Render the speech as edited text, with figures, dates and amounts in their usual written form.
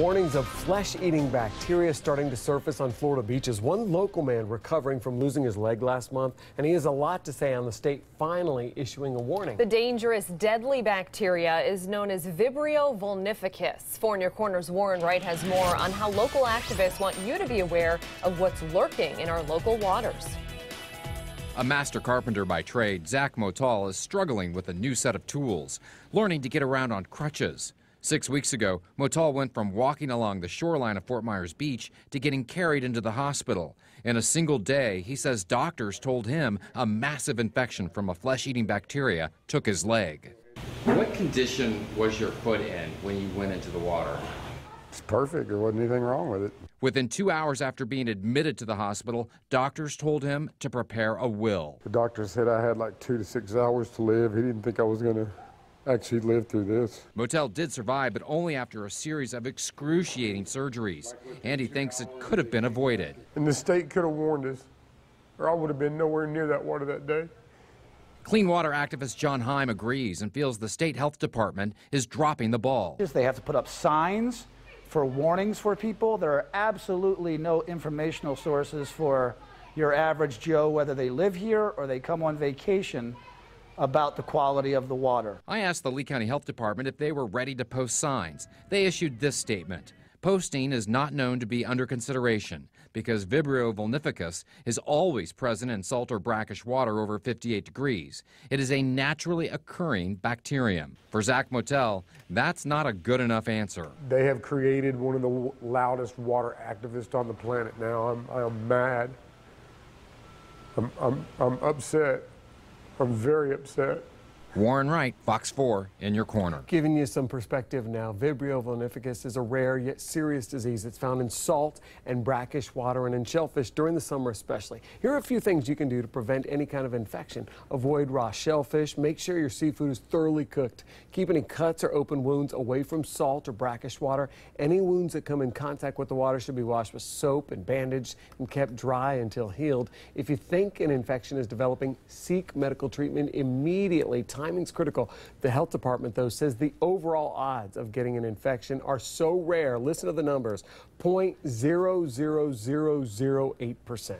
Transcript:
Warnings of flesh-eating bacteria starting to surface on Florida beaches. One local man recovering from losing his leg last month, and he has a lot to say on the state finally issuing a warning. The dangerous, deadly bacteria is known as Vibrio vulnificus. 4 in Your Corner's Warren Wright has more on how local activists want you to be aware of what's lurking in our local waters. A master carpenter by trade, Zach Motal is struggling with a new set of tools, learning to get around on crutches. 6 weeks ago, Motal went from walking along the shoreline of Fort Myers Beach to getting carried into the hospital. In a single day, he says doctors told him a massive infection from a flesh-eating bacteria took his leg. What condition was your foot in when you went into the water? It's perfect. There wasn't anything wrong with it. Within 2 hours after being admitted to the hospital, doctors told him to prepare a will. The doctor said I had like 2 to 6 hours to live. He didn't think I was going to actually live through this. Motal did survive, but only after a series of excruciating surgeries. And he thinks it could have been avoided. And the state could have warned us, or I would have been nowhere near that water that day. Clean water activist John Heim agrees and feels the state health department is dropping the ball. They have to put up signs for warnings for people. There are absolutely no informational sources for your average Joe, whether they live here or they come on vacation, about the quality of the water. I asked the Lee County Health Department if they were ready to post signs. They issued this statement. Posting is not known to be under consideration because Vibrio vulnificus is always present in salt or brackish water over 58 degrees. It is a naturally occurring bacterium. For Zach Motal, that's not a good enough answer. They have created one of the loudest water activists on the planet now. I'm mad. I'm upset. I'm very upset. Warren Wright, Fox 4, in your corner. Giving you some perspective now, Vibrio vulnificus is a rare yet serious disease. It's found in salt and brackish water and in shellfish during the summer especially. Here are a few things you can do to prevent any kind of infection. Avoid raw shellfish. Make sure your seafood is thoroughly cooked. Keep any cuts or open wounds away from salt or brackish water. Any wounds that come in contact with the water should be washed with soap and bandaged and kept dry until healed. If you think an infection is developing, seek medical treatment immediately. Timing's critical. The health department, though, says the overall odds of getting an infection are so rare. Listen to the numbers, 0.00008%.